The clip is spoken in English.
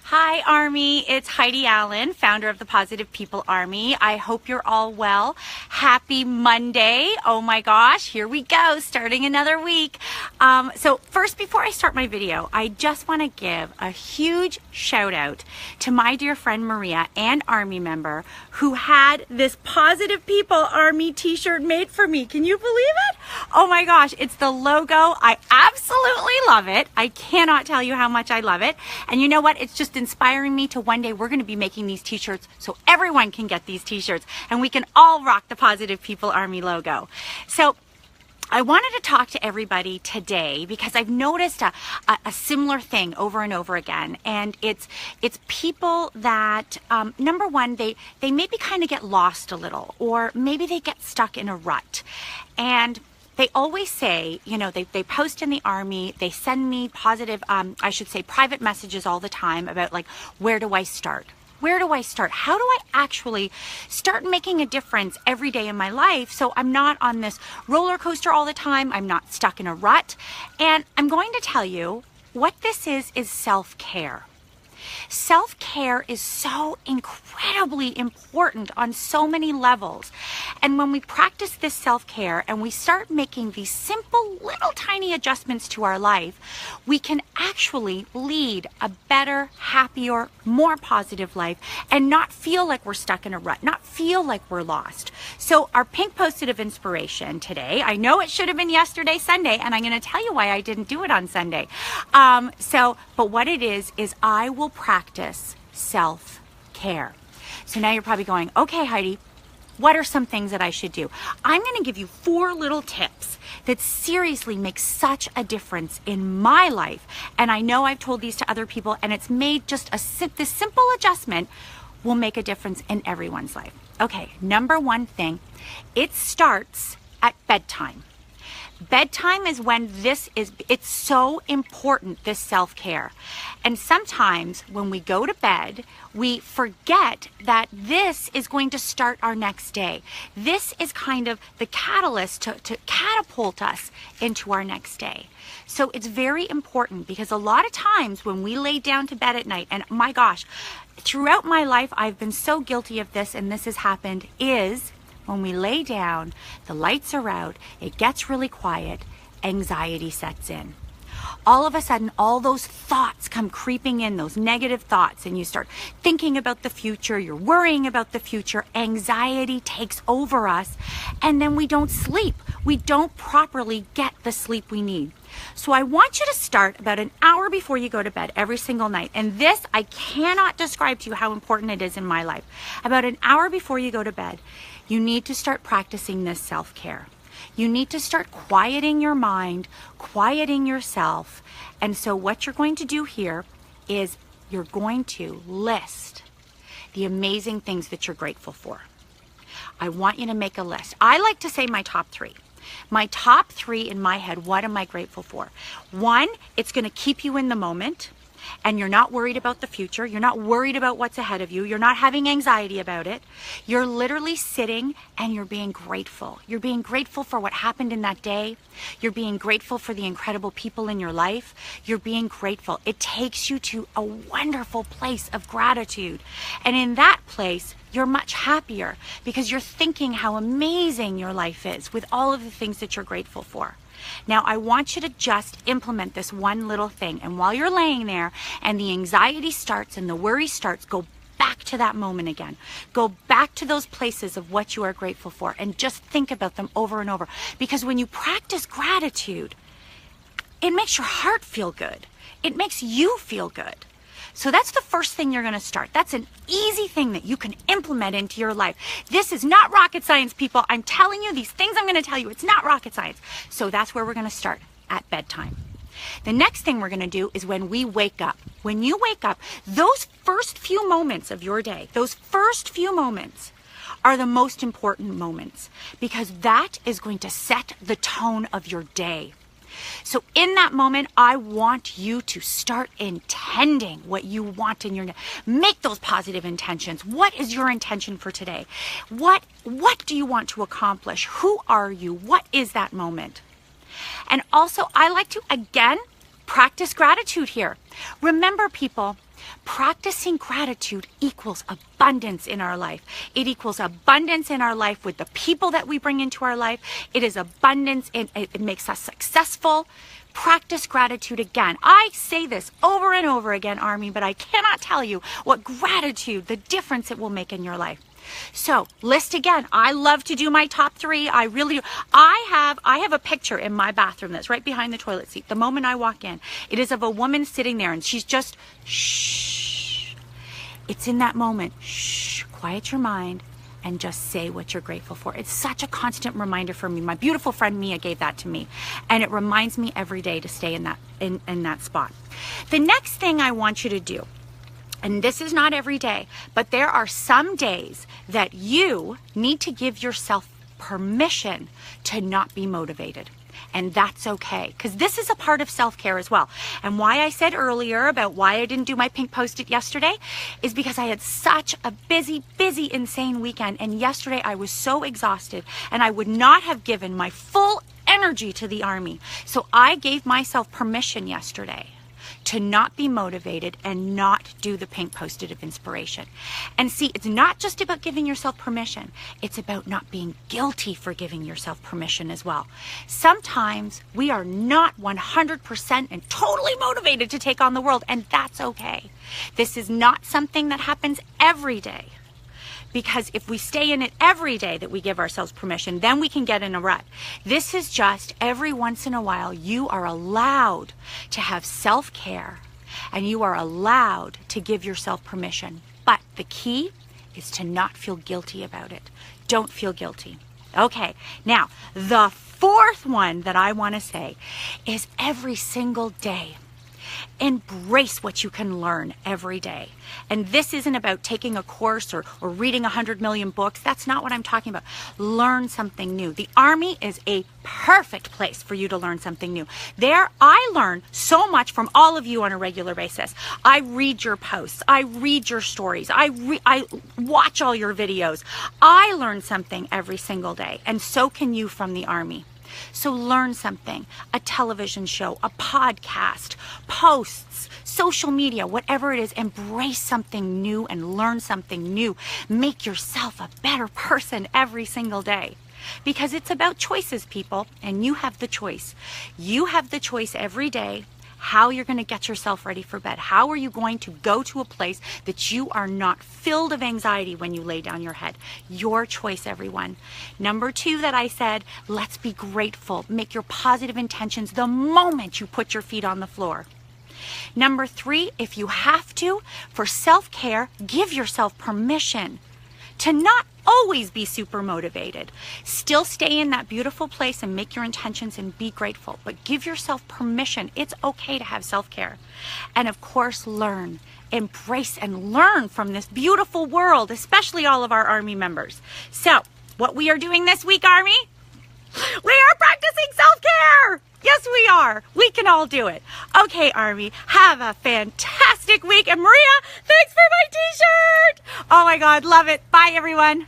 Hi Army, it's Heidi Allen, founder of the Positive People Army. I hope you're all well. Happy Monday. Oh my gosh, here we go, starting another week. So first, before I start my video, I just want to give a huge shout out to my dear friend Maria, an Army member, who had this Positive People Army t-shirt made for me. Can you believe it? Oh my gosh, it's the logo. I absolutely love it. I cannot tell you how much I love it. And you know what? It's just inspiring me to one day we're going to be making these t-shirts so everyone can get these t-shirts and we can all rock the Positive People Army logo. So I wanted to talk to everybody today because I've noticed a similar thing over and over again, and it's people that number one, they maybe kind of get lost a little, or maybe they get stuck in a rut. And they always say, you know, they post in the Army, they send me positive, I should say private messages all the time about like, where do I start? Where do I start? How do I actually start making a difference every day in my life so I'm not on this roller coaster all the time, I'm not stuck in a rut? And I'm going to tell you what this is self-care. Self-care is so incredibly important on so many levels. And when we practice this self-care and we start making these simple little tiny adjustments to our life, we can actually lead a better, happier, more positive life and not feel like we're stuck in a rut, not feel like we're lost. So our pink post-it of inspiration today, I know it should have been yesterday, Sunday, and I'm going to tell you why I didn't do it on Sunday. But what it is I will practice self-care. So now you're probably going, okay, Heidi, what are some things that I should do? I'm going to give you 4 little tips that seriously make such a difference in my life. And I know I've told these to other people, and it's made just this simple adjustment will make a difference in everyone's life. Okay, number one thing, it starts at bedtime. Bedtime is when it's so important, this self-care. And sometimes when we go to bed, we forget that this is going to start our next day. This is kind of the catalyst to catapult us into our next day. So it's very important because a lot of times when we lay down to bed at night, and my gosh, throughout my life, I've been so guilty of this, and this has happened, is when we lay down, the lights are out, it gets really quiet, anxiety sets in. All of a sudden, all those thoughts come creeping in, those negative thoughts, and you start thinking about the future, you're worrying about the future, anxiety takes over us, and then we don't sleep. We don't properly get the sleep we need. So I want you to start about an hour before you go to bed every single night. And this, I cannot describe to you how important it is in my life. About an hour before you go to bed, you need to start practicing this self-care. You need to start quieting your mind, quieting yourself. And so what you're going to do here is you're going to list the amazing things that you're grateful for. I want you to make a list. I like to say my top 3. My top 3 in my head, what am I grateful for? 1, it's going to keep you in the moment. And you're not worried about the future. You're not worried about what's ahead of you. You're not having anxiety about it. You're literally sitting and you're being grateful. You're being grateful for what happened in that day. You're being grateful for the incredible people in your life. You're being grateful. It takes you to a wonderful place of gratitude. And in that place, you're much happier because you're thinking how amazing your life is with all of the things that you're grateful for. Now, I want you to just implement this one little thing. And while you're laying there and the anxiety starts and the worry starts, go back to that moment again. Go back to those places of what you are grateful for and just think about them over and over. Because when you practice gratitude, it makes your heart feel good. It makes you feel good. So that's the first thing you're going to start. That's an easy thing that you can implement into your life. This is not rocket science, people. I'm telling you these things I'm going to tell you. It's not rocket science. So that's where we're going to start, at bedtime. The next thing we're going to do is when we wake up. When you wake up, those first few moments of your day, those first few moments are the most important moments because that is going to set the tone of your day. So in that moment, I want you to start intending what you want in your day. Make those positive intentions. What is your intention for today? What do you want to accomplish? Who are you? What is that moment? And also, I like to, again, practice gratitude here. Remember, people, Practicing gratitude equals abundance in our life. It equals abundance in our life with the people that we bring into our life. It is abundance, it makes us successful. Practice gratitude again. I say this over and over again, Army, but I cannot tell you what gratitude, the difference it will make in your life. So list again. I love to do my top 3. I have a picture in my bathroom that's right behind the toilet seat. The moment I walk in, it is of a woman sitting there and she's just, shh. It's in that moment, shh, quiet your mind and just say what you're grateful for. It's such a constant reminder for me. My beautiful friend Mia gave that to me, and it reminds me every day to stay in that spot. The next thing I want you to do, and this is not every day, but there are some days that you need to give yourself permission to not be motivated. And that's okay, because this is a part of self-care as well. And why I said earlier about why I didn't do my pink post-it yesterday is because I had such a busy, insane weekend. And yesterday I was so exhausted and I would not have given my full energy to the Army. So I gave myself permission yesterday to not be motivated and not do the pink post-it of inspiration. And see, it's not just about giving yourself permission. It's about not being guilty for giving yourself permission as well. Sometimes we are not 100% and totally motivated to take on the world, and that's okay. This is not something that happens every day. Because if we stay in it every day that we give ourselves permission, then we can get in a rut. This is just every once in a while, you are allowed to have self-care and you are allowed to give yourself permission. But the key is to not feel guilty about it. Don't feel guilty. Okay, now the 4th one that I want to say is every single day. Embrace what you can learn every day. And this isn't about taking a course or reading 100 million books. That's not what I'm talking about. Learn something new. The Army is a perfect place for you to learn something new. There, I learn so much from all of you on a regular basis. I read your posts. I read your stories. I watch all your videos. I learn something every single day. And so can you from the Army. So learn something, a television show, a podcast, posts, social media, whatever it is, embrace something new and learn something new. Make yourself a better person every single day. Because it's about choices, people, and you have the choice. You have the choice every day how you're going to get yourself ready for bed. How are you going to go to a place that you are not filled of anxiety when you lay down your head? Your choice, everyone. Number 2 that I said, let's be grateful. Make your positive intentions the moment you put your feet on the floor. Number 3, if you have to, for self-care, give yourself permission to not always be super motivated. Still stay in that beautiful place and make your intentions and be grateful, but give yourself permission. It's okay to have self-care. And of course, learn, embrace and learn from this beautiful world, especially all of our Army members. So what we are doing this week, Army, we are practicing self-care. Yes, we are. We can all do it. Okay, Army, have a fantastic week. And Maria, thanks for my t-shirt. Oh my God, love it. Bye, everyone.